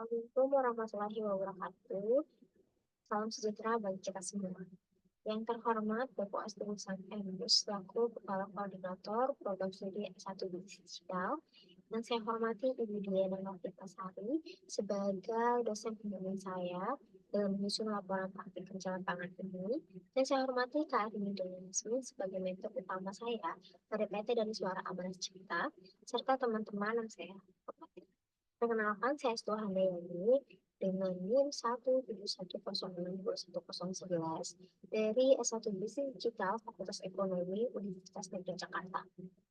Assalamualaikum warahmatullahi wabarakatuh. Salam sejahtera bagi kita semua. Yang terhormat Bapak Asturusan Emrus selaku Kepala Koordinator Program Studi S1 Bisnis Digital, dan saya hormati Ibu Diana Novitasari sebagai dosen pembimbing saya dalam menyusun laporan praktik kerja lapangan ini, dan saya hormati Kak Arini Yasmin sebagai mentor utama saya pada PT dan Suara Amanah Cipta, serta teman-teman yang saya hormati. Perkenalkan, saya Setu Handayani dengan NIM 171062111 dari S1 Bisnis Digital Fakultas Ekonomi Universitas Negeri Jakarta.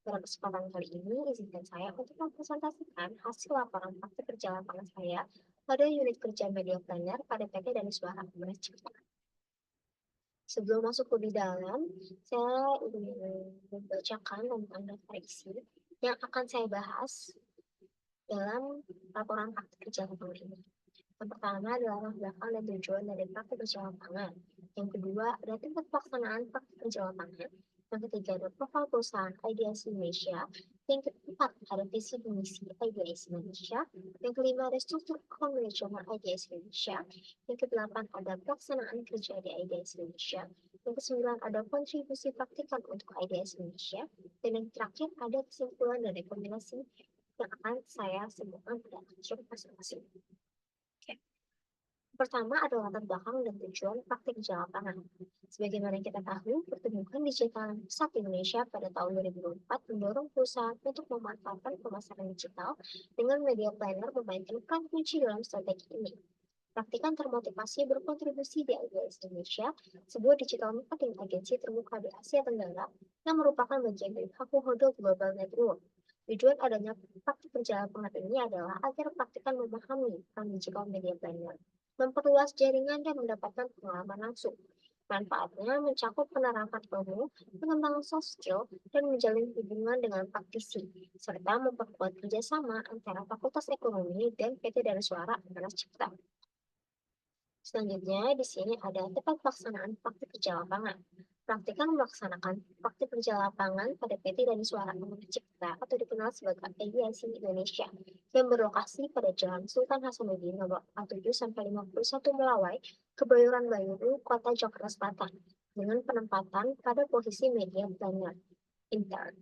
Pada kesempatan kali ini, izinkan saya untuk mempresentasikan hasil laporan praktik kerja lapangan saya pada unit kerja media planner pada PT dan Suara Amanah Cipta. Sebelum masuk lebih dalam, saya ingin membacakan tentang daftar isi yang akan saya bahas dalam laporan praktik kerja lapangan ini. Yang pertama adalah latar belakang dan tujuan dari praktik kerja lapangan. Yang kedua ada tingkat pelaksanaan praktik kerja lapangan. Yang ketiga ada profil perusahaan IDIC Indonesia. Yang keempat ada visi dan misi IDIC Indonesia. Yang kelima ada struktur manajemen IDIC Indonesia. Yang kedelapan ada pelaksanaan kerja di IDIC Indonesia. Yang kesembilan ada kontribusi praktikan untuk IDIC Indonesia. Dan yang terakhir ada kesimpulan dan rekomendasi yang akan saya sebutkan pada akhir presentasi. Pertama adalah latar belakang dan tujuan praktik kerja lapangan. Sebagaimana kita tahu, pertumbuhan digital yang pesat di Indonesia pada tahun 2024 mendorong perusahaan untuk memanfaatkan pemasaran digital dengan media planner memainkan peran kunci dalam strategi ini. Praktikan termotivasi berkontribusi di IDS Indonesia, sebuah digital marketing agensi terbuka di Asia Tenggara yang merupakan bagian dari Hakuhodo Global Network. Tujuan adanya praktik kerja lapangan ini adalah agar praktikan memahami peran digital media planner, memperluas jaringan dan mendapatkan pengalaman langsung. Manfaatnya mencakup penerapan ilmu, pengembangan soft skill, dan menjalin hubungan dengan praktisi, serta memperkuat kerjasama antara Fakultas Ekonomi dan PT dan Suara Amanah Cipta. Selanjutnya, di sini ada tempat pelaksanaan praktik kerja lapangan. Praktikan melaksanakan praktik kerja lapangan pada PT dan Suara Amanah Cipta atau dikenal sebagai AIC Indonesia yang berlokasi pada Jalan Sultan Hasanuddin nomor 47-51 Melawai, Kebayoran Baru, Kota Jakarta Selatan, dengan penempatan pada posisi media planner intern.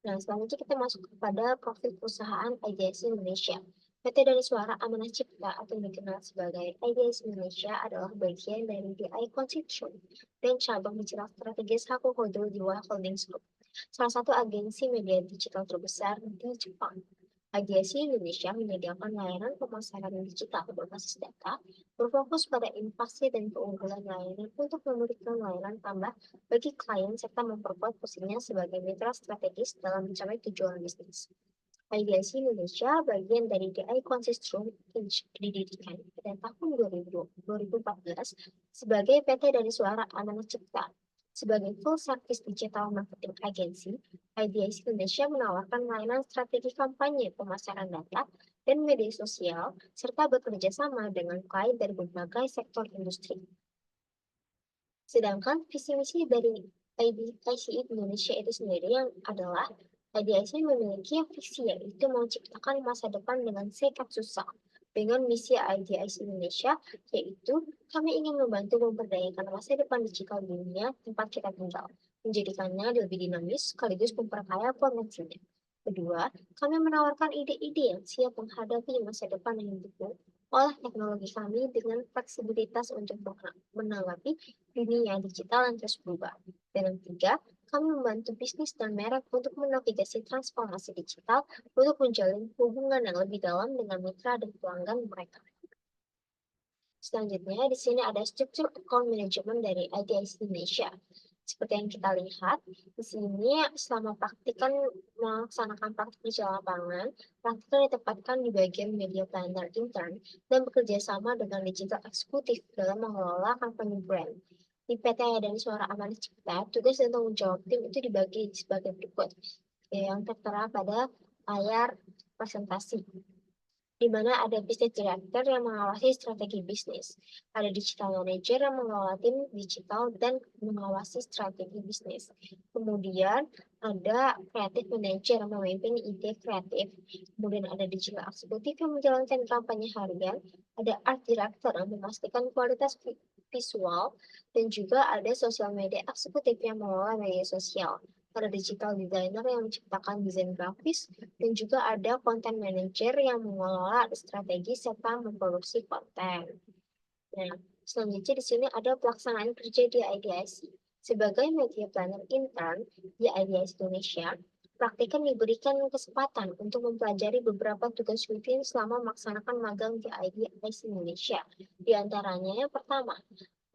Nah, selanjutnya kita masuk kepada profil perusahaan IDIC Indonesia. PT dari Suara Amanah Cipta atau dikenal sebagai IDIC Indonesia adalah bagian dari DI Consortium dan cabang digital strategis Hakuhodo Dewa Holdings Group, salah satu agensi media digital terbesar di Jepang. IDIC Indonesia menyediakan layanan pemasaran digital berbasis data, berfokus pada inovasi dan keunggulan layanan untuk memberikan layanan tambah bagi klien serta memperkuat posisinya sebagai mitra strategis dalam mencapai tujuan bisnis. IDIC Indonesia bagian dari DI Consortium didirikan pada tahun 2014 sebagai PT dari Suara Amanah Cipta. Sebagai full service digital marketing agency, IDIC Indonesia menawarkan layanan strategi kampanye, pemasaran data, dan media sosial, serta bekerja sama dengan klien dari berbagai sektor industri. Sedangkan visi misi dari IDIC Indonesia itu sendiri yang adalah IDIC memiliki visi yaitu menciptakan masa depan dengan sekat susah. Dengan misi IDIC Indonesia yaitu kami ingin membantu memperdayakan masa depan digital di dunia tempat kita tinggal, menjadikannya lebih dinamis sekaligus memperkaya potensinya. Kedua, kami menawarkan ide-ide yang siap menghadapi masa depan yang didukung oleh teknologi kami dengan fleksibilitas untuk menanggapi dunia digital yang terus berubah. Dan yang ketiga, kami membantu bisnis dan merek untuk menavigasi transformasi digital untuk menjalin hubungan yang lebih dalam dengan mitra dan pelanggan mereka. Selanjutnya, di sini ada struktur account management dari IDIC Indonesia. Seperti yang kita lihat, di sini selama praktikan melaksanakan praktik kerja lapangan, praktikan ditempatkan di bagian media planner intern dan bekerja sama dengan digital eksekutif dalam mengelola kampanye brand. Di PT dan Suara Amanah Cipta, tugas dan tanggung jawab tim itu dibagi sebagai berikut, yang tertera pada layar presentasi. di mana ada business director yang mengawasi strategi bisnis, ada digital manager yang mengelola tim digital dan mengawasi strategi bisnis. Kemudian ada creative manager yang memimpin ide kreatif. Kemudian ada digital eksekutif yang menjalankan kampanye harian, ada art director yang memastikan kualitas visual, dan juga ada social media eksekutif yang mengelola media sosial. Ada digital designer yang menciptakan desain grafis, dan juga ada content manager yang mengelola strategi serta memproduksi konten. Nah, selanjutnya di sini ada pelaksanaan kerja di IDIC. Sebagai media planner intern di IDIC Indonesia, praktikan diberikan kesempatan untuk mempelajari beberapa tugas rutin selama melaksanakan magang di IDIC Indonesia. Di antaranya yang pertama,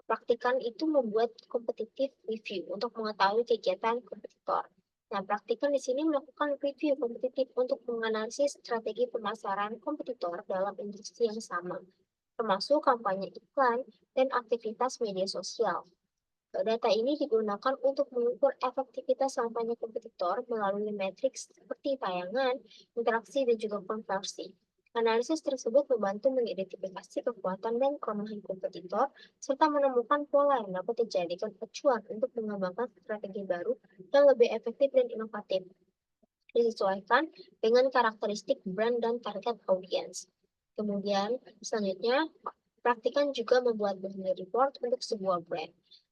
praktikan itu membuat competitive review untuk mengetahui kegiatan kompetitor. Nah, praktikan di sini melakukan review kompetitif untuk menganalisis strategi pemasaran kompetitor dalam industri yang sama, termasuk kampanye iklan dan aktivitas media sosial. Data ini digunakan untuk mengukur efektivitas kampanye kompetitor melalui matriks seperti tayangan, interaksi, dan juga konversi. Analisis tersebut membantu mengidentifikasi kekuatan dan kelemahan kompetitor, serta menemukan pola yang dapat dijadikan acuan untuk mengembangkan strategi baru yang lebih efektif dan inovatif, disesuaikan dengan karakteristik brand dan target audiens. Kemudian, selanjutnya, praktikan juga membuat brand report untuk sebuah brand.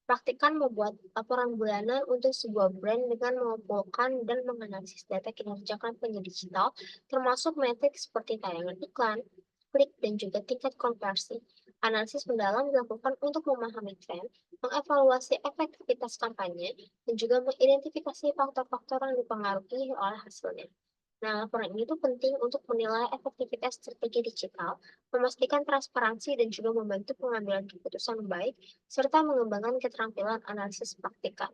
Praktikan membuat laporan bulanan untuk sebuah brand dengan mengumpulkan dan menganalisis data kinerja kampanye digital, termasuk metrik seperti tayangan iklan, klik, dan juga tingkat konversi. Analisis mendalam dilakukan untuk memahami tren, mengevaluasi efektivitas kampanye, dan juga mengidentifikasi faktor-faktor yang dipengaruhi oleh hasilnya. Nah, laporan ini tuh penting untuk menilai efektivitas strategi digital, memastikan transparansi dan juga membantu pengambilan keputusan baik, serta mengembangkan keterampilan analisis praktikal.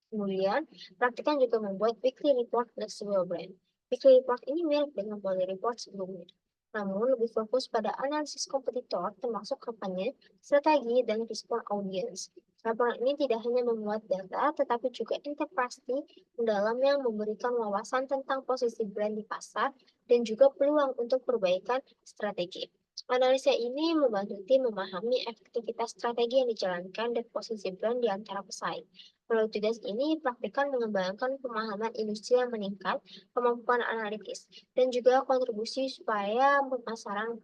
Kemudian, praktikan juga membuat weekly report untuk sebuah brand. Weekly report ini mirip dengan monthly report sebelumnya, namun lebih fokus pada analisis kompetitor termasuk kampanye, strategi, dan respon audiens. Laporan ini tidak hanya memuat data, tetapi juga interpretasi mendalam yang memberikan wawasan tentang posisi brand di pasar dan juga peluang untuk perbaikan strategi. Analisa ini membantu tim memahami efektivitas strategi yang dijalankan dan posisi brand di antara pesaing. Melalui tugas ini, praktikan mengembangkan pemahaman industri yang meningkat, kemampuan analitis, dan juga kontribusi supaya pemasaran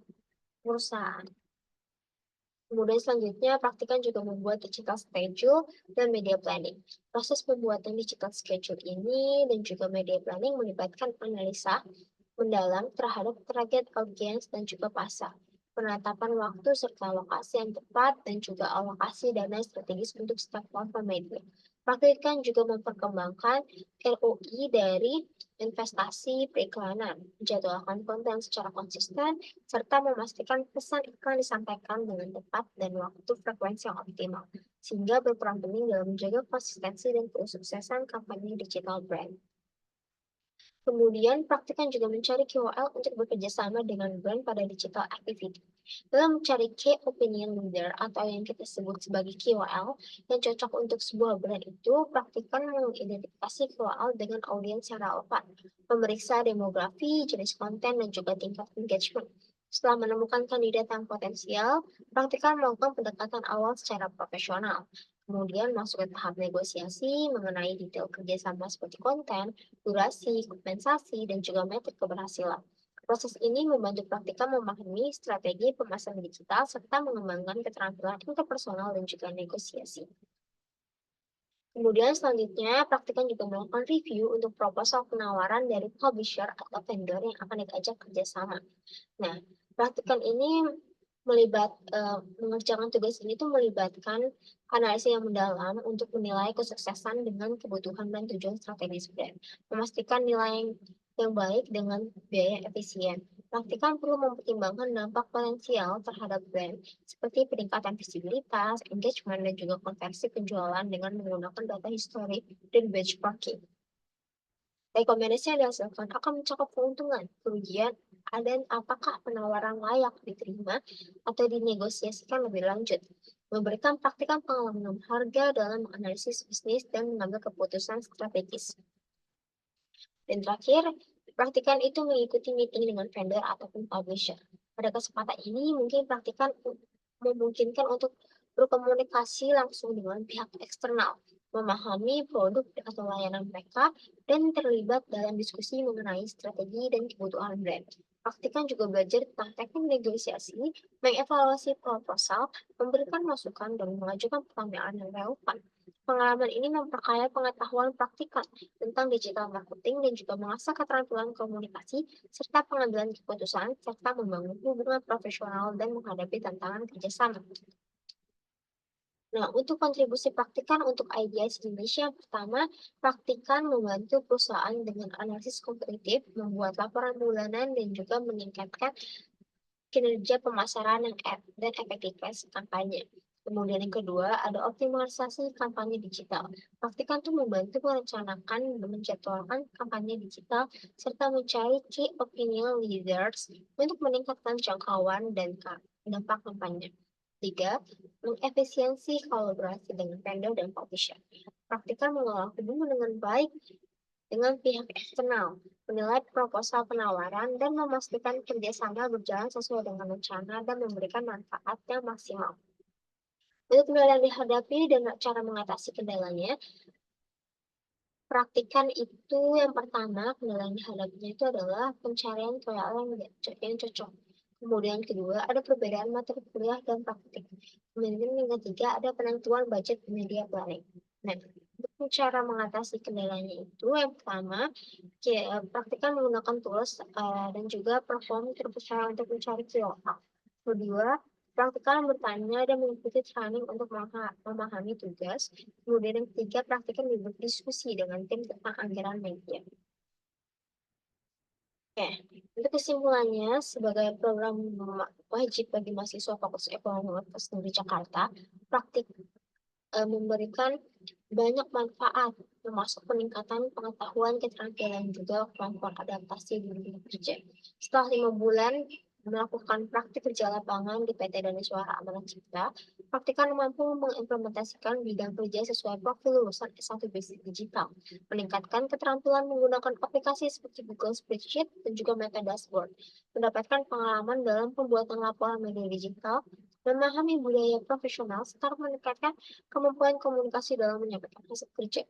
perusahaan. Kemudian selanjutnya, praktikan juga membuat digital schedule dan media planning. Proses pembuatan digital schedule ini dan juga media planning melibatkan analisa mendalam terhadap target audiens dan juga pasar, penetapan waktu serta lokasi yang tepat, dan juga alokasi dana strategis untuk setiap platform media. Praktikan juga memperkembangkan ROI dari investasi periklanan, menjadwalkan konten secara konsisten, serta memastikan pesan iklan disampaikan dengan tepat dan waktu frekuensi yang optimal, sehingga berperan penting dalam menjaga konsistensi dan kesuksesan kampanye digital brand. Kemudian, praktikan juga mencari KOL untuk bekerja sama dengan brand pada digital activity. Dalam mencari key opinion leader atau yang kita sebut sebagai KOL yang cocok untuk sebuah brand itu, praktikan mengidentifikasi KOL dengan audiens yang relevan, memeriksa demografi, jenis konten, dan juga tingkat engagement. Setelah menemukan kandidat yang potensial, praktikan melakukan pendekatan awal secara profesional. Kemudian masuk ke tahap negosiasi mengenai detail kerjasama seperti konten, durasi, kompensasi, dan juga metrik keberhasilan. Proses ini membantu praktikan memahami strategi pemasaran digital serta mengembangkan keterampilan interpersonal dan juga negosiasi. Kemudian selanjutnya, praktikan juga melakukan review untuk proposal penawaran dari publisher atau vendor yang akan diajak kerjasama. Nah, praktikan ini mengerjakan tugas ini tuh melibatkan analisis yang mendalam untuk menilai kesuksesan dengan kebutuhan dan tujuan strategis brand, memastikan nilai yang baik dengan biaya efisien. Praktikan perlu mempertimbangkan dampak potensial terhadap brand, seperti peningkatan visibilitas, engagement, dan juga konversi penjualan dengan menggunakan data historik dan benchmarking. Rekomendasi yang dihasilkan akan mencakup keuntungan, kerugian, dan apakah penawaran layak diterima atau dinegosiasikan lebih lanjut. Memberikan praktikan pengalaman harga dalam menganalisis bisnis dan mengambil keputusan strategis. Dan terakhir, Praktikan itu mengikuti meeting dengan vendor ataupun publisher. Pada kesempatan ini mungkin praktikan memungkinkan untuk berkomunikasi langsung dengan pihak eksternal, memahami produk atau layanan mereka, dan terlibat dalam diskusi mengenai strategi dan kebutuhan brand. Praktikan juga belajar tentang teknik negosiasi, mengevaluasi proposal, memberikan masukan, dan mengajukan pertanyaan yang relevan. Pengalaman ini memperkaya pengetahuan praktikal tentang digital marketing dan juga mengasah keterampilan komunikasi serta pengambilan keputusan serta membangun hubungan profesional dan menghadapi tantangan kerjasama. Nah, untuk kontribusi praktikan untuk IDS Indonesia, yang pertama, praktikan membantu perusahaan dengan analisis kompetitif, membuat laporan bulanan, dan juga meningkatkan kinerja pemasaran dan efektivitas kampanye. Kemudian yang kedua, ada optimalisasi kampanye digital. Praktikan tuh membantu merencanakan dan menjadwalkan kampanye digital serta mencari key opinion leaders untuk meningkatkan jangkauan dan dampak kampanye. Tiga, mengefisiensi kolaborasi dengan vendor dan publisher. Praktikan mengelola hubungan dengan baik dengan pihak eksternal, menilai proposal penawaran, dan memastikan kerjasama berjalan sesuai dengan rencana dan memberikan manfaat yang maksimal. Untuk kendala yang dihadapi dan cara mengatasi kendalanya, praktikan itu yang pertama, kendala yang dihadapinya itu adalah pencarian KOL yang cocok. Kemudian kedua, ada perbedaan materi kuliah dan praktik. Kemudian yang ketiga, ada penentuan budget media planning. Nah, untuk cara mengatasi kendalanya itu, yang pertama, praktikan menggunakan tools dan juga platform terpercaya untuk mencari KOL. Kedua, praktikan bertanya dan mengikuti training untuk memahami tugas. Kemudian yang ketiga, praktikan berdiskusi dengan tim tentang anggaran media. Oke, untuk kesimpulannya, sebagai program wajib bagi mahasiswa Fakultas Ekonomi Universitas di Jakarta, praktik memberikan banyak manfaat, termasuk peningkatan pengetahuan, keterampilan, juga kemampuan adaptasi di dunia kerja. Setelah 5 bulan melakukan praktik kerja lapangan di PT Daniswara Amanat Cipta, praktikan mampu mengimplementasikan bidang kerja sesuai profil lulusan S1 Basic Digital, meningkatkan keterampilan menggunakan aplikasi seperti Google Spreadsheet dan juga Meta Dashboard, mendapatkan pengalaman dalam pembuatan laporan media digital, memahami budaya profesional, serta meningkatkan kemampuan komunikasi dalam menyampaikan hasil kerja.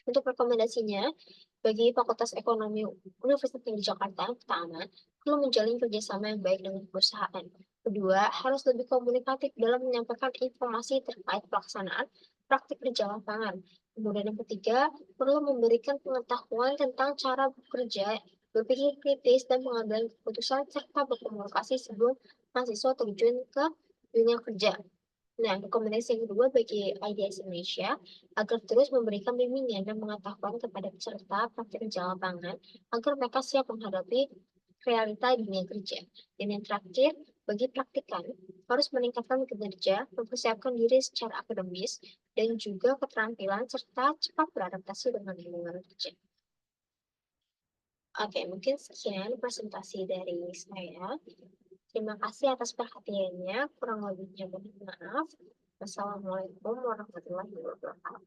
Untuk rekomendasinya, bagi Fakultas Ekonomi Universitas Negeri Jakarta, pertama, perlu menjalin kerjasama yang baik dengan perusahaan. Kedua, harus lebih komunikatif dalam menyampaikan informasi terkait pelaksanaan praktik kerja lapangan. Kemudian yang ketiga, perlu memberikan pengetahuan tentang cara bekerja, berpikir kritis, dan mengambil keputusan serta berkomunikasi sebelum mahasiswa terjun ke dunia kerja. Nah, rekomendasi yang kedua bagi IDS Indonesia agar terus memberikan bimbingan dan pengetahuan kepada peserta praktik kerja lapangan agar mereka siap menghadapi realita dunia kerja. Dan yang terakhir, bagi praktikan harus meningkatkan kinerja, mempersiapkan diri secara akademis, dan juga keterampilan serta cepat beradaptasi dengan lingkungan kerja. Oke, mungkin sekian presentasi dari saya. Terima kasih atas perhatiannya. Kurang lebihnya mohon maaf. Wassalamualaikum warahmatullahi wabarakatuh.